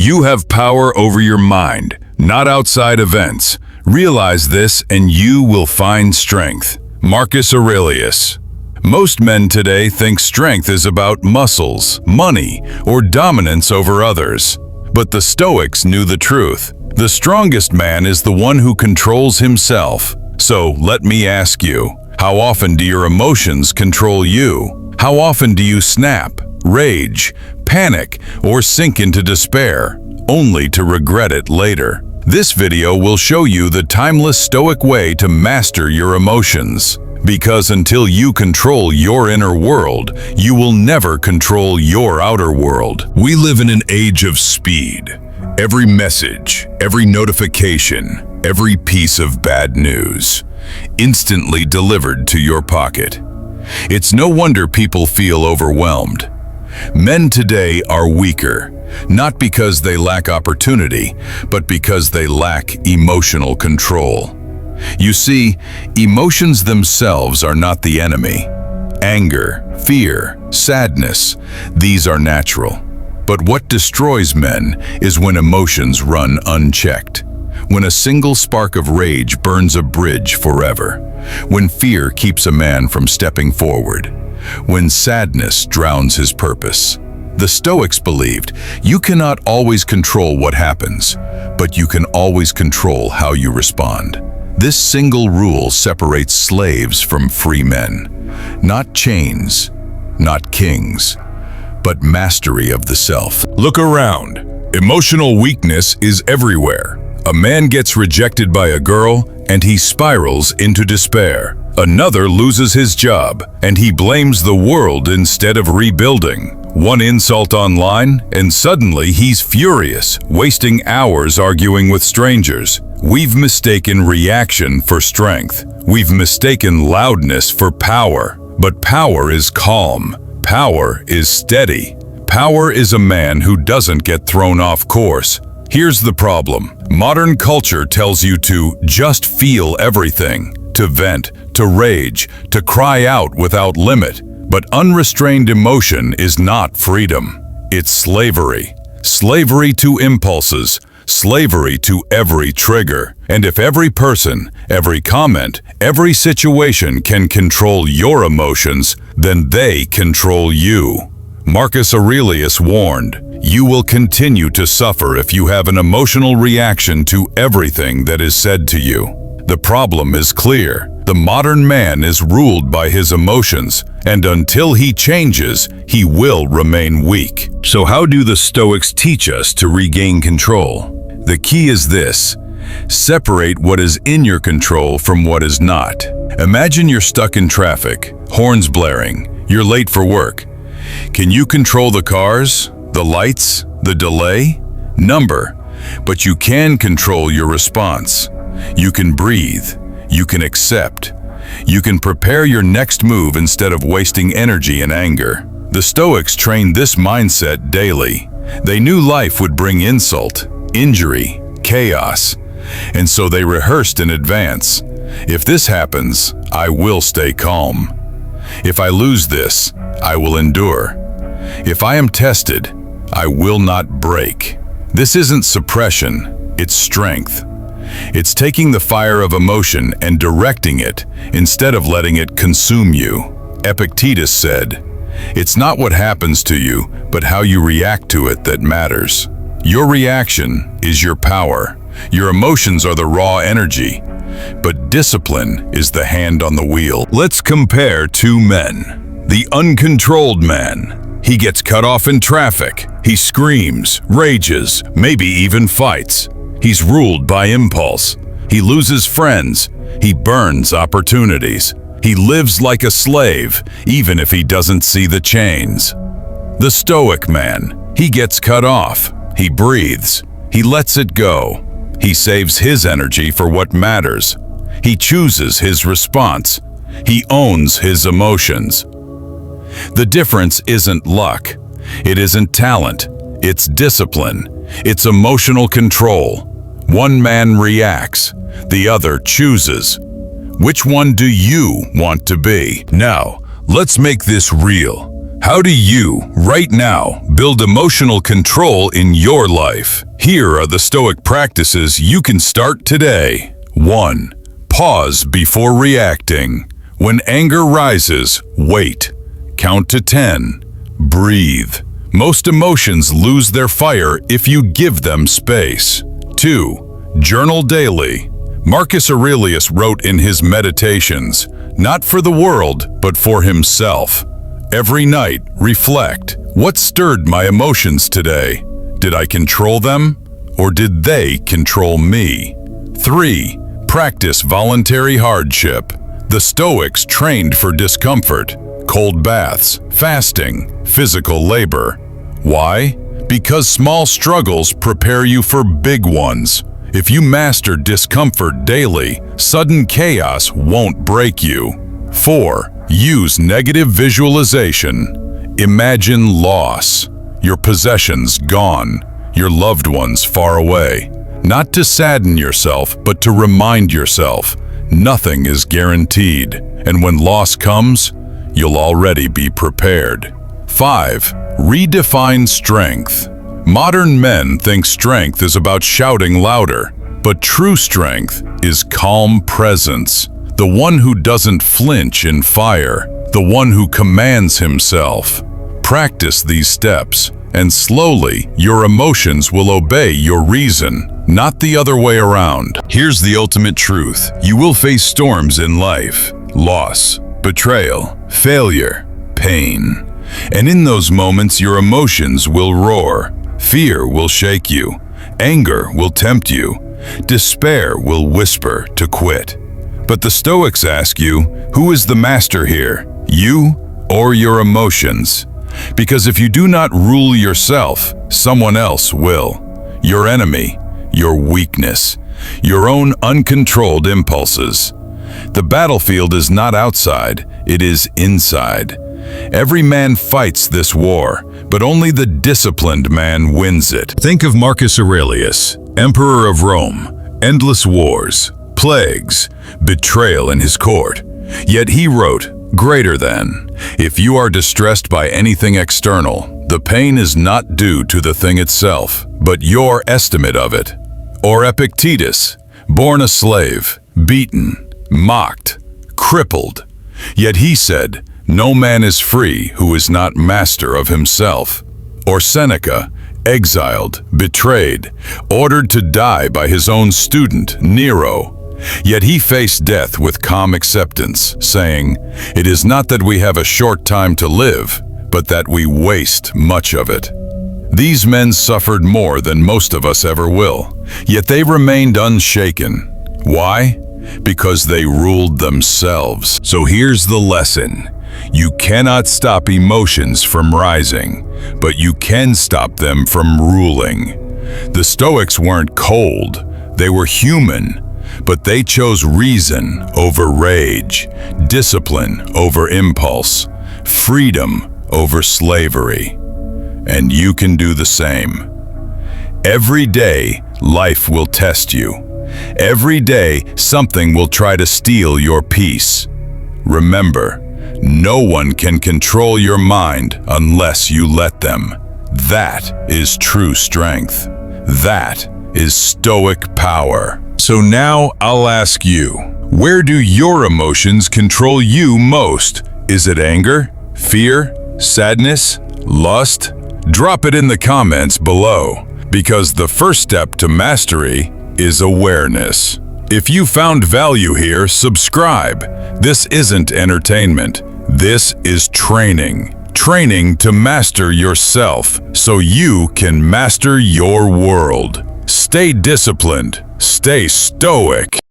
You have power over your mind, not outside events. Realize this and you will find strength. Marcus Aurelius. Most men today think strength is about muscles, money, or dominance over others. But the Stoics knew the truth. The strongest man is the one who controls himself. So let me ask you, how often do your emotions control you? How often do you snap, rage, panic, or sink into despair, only to regret it later? This video will show you the timeless Stoic way to master your emotions. Because until you control your inner world, you will never control your outer world. We live in an age of speed. Every message, every notification, every piece of bad news, instantly delivered to your pocket. It's no wonder people feel overwhelmed. Men today are weaker, not because they lack opportunity, but because they lack emotional control. You see, emotions themselves are not the enemy. Anger, fear, sadness, these are natural. But what destroys men is when emotions run unchecked. When a single spark of rage burns a bridge forever. When fear keeps a man from stepping forward. When sadness drowns his purpose. The Stoics believed you cannot always control what happens, but you can always control how you respond. This single rule separates slaves from free men. Not chains, not kings, but mastery of the self. Look around. Emotional weakness is everywhere. A man gets rejected by a girl and he spirals into despair. Another loses his job and he blames the world instead of rebuilding. One insult online and suddenly he's furious, wasting hours arguing with strangers. We've mistaken reaction for strength. We've mistaken loudness for power. But power is calm. Power is steady. Power is a man who doesn't get thrown off course. Here's the problem. Modern culture tells you to just feel everything, to vent, to rage, to cry out without limit. But unrestrained emotion is not freedom. It's slavery. Slavery to impulses. Slavery to every trigger. And if every person, every comment, every situation can control your emotions, then they control you. Marcus Aurelius warned, you will continue to suffer if you have an emotional reaction to everything that is said to you. The problem is clear. The modern man is ruled by his emotions, and until he changes, he will remain weak. So how do the Stoics teach us to regain control? The key is this: separate what is in your control from what is not. Imagine you're stuck in traffic, horns blaring, you're late for work. Can you control the cars, the lights, the delay? Number. But you can control your response. You can breathe. You can accept. You can prepare your next move instead of wasting energy in anger. The Stoics trained this mindset daily. They knew life would bring insult, injury, chaos, and so they rehearsed in advance. If this happens, I will stay calm. If I lose this, I will endure. If I am tested, I will not break. This isn't suppression, it's strength. It's taking the fire of emotion and directing it instead of letting it consume you. Epictetus said, "It's not what happens to you, but how you react to it that matters." Your reaction is your power. Your emotions are the raw energy, but discipline is the hand on the wheel. Let's compare two men. The uncontrolled man. He gets cut off in traffic. He screams, rages, maybe even fights. He's ruled by impulse. He loses friends. He burns opportunities. He lives like a slave, even if he doesn't see the chains. The Stoic man. He gets cut off. He breathes. He lets it go. He saves his energy for what matters. He chooses his response. He owns his emotions. The difference isn't luck. It isn't talent. It's discipline. It's emotional control. One man reacts. The other chooses. Which one do you want to be? Now, let's make this real. How do you, right now, build emotional control in your life? Here are the Stoic practices you can start today. 1. Pause before reacting. When anger rises, wait. Count to 10. Breathe. Most emotions lose their fire if you give them space. 2. Journal daily. Marcus Aurelius wrote in his Meditations, not for the world, but for himself. Every night, reflect. What stirred my emotions today? Did I control them, or did they control me? 3. Practice voluntary hardship. The Stoics trained for discomfort, cold baths, fasting, physical labor. Why? Because small struggles prepare you for big ones. If you master discomfort daily, sudden chaos won't break you. 4. Use negative visualization. Imagine loss, your possessions gone, your loved ones far away. Not to sadden yourself, but to remind yourself, nothing is guaranteed, and when loss comes, you'll already be prepared. 5. Redefine strength. Modern men think strength is about shouting louder, but true strength is calm presence. The one who doesn't flinch in fire, the one who commands himself. Practice these steps, and slowly your emotions will obey your reason, not the other way around. Here's the ultimate truth. You will face storms in life: loss, betrayal, failure, pain. And in those moments, your emotions will roar. Fear will shake you. Anger will tempt you. Despair will whisper to quit. But the Stoics ask you, who is the master here, you or your emotions? Because if you do not rule yourself, someone else will. Your enemy, your weakness, your own uncontrolled impulses. The battlefield is not outside, it is inside. Every man fights this war, but only the disciplined man wins it. Think of Marcus Aurelius, Emperor of Rome, endless wars, plagues, betrayal in his court. Yet he wrote, greater than. If you are distressed by anything external, the pain is not due to the thing itself, but your estimate of it. Or Epictetus, born a slave, beaten, mocked, crippled. Yet he said, no man is free who is not master of himself. Or Seneca, exiled, betrayed, ordered to die by his own student, Nero. Yet he faced death with calm acceptance, saying, it is not that we have a short time to live, but that we waste much of it. These men suffered more than most of us ever will, yet they remained unshaken. Why? Because they ruled themselves. So here's the lesson. You cannot stop emotions from rising, but you can stop them from ruling. The Stoics weren't cold, they were human. But they chose reason over rage, discipline over impulse, freedom over slavery. And you can do the same. Every day, life will test you. Every day, something will try to steal your peace. Remember, no one can control your mind unless you let them. That is true strength. That is Stoic power. So now I'll ask you, where do your emotions control you most? Is it anger, fear, sadness, lust? Drop it in the comments below, because the first step to mastery is awareness. If you found value here, subscribe. This isn't entertainment. This is training. Training to master yourself so you can master your world. Stay disciplined. Stay stoic.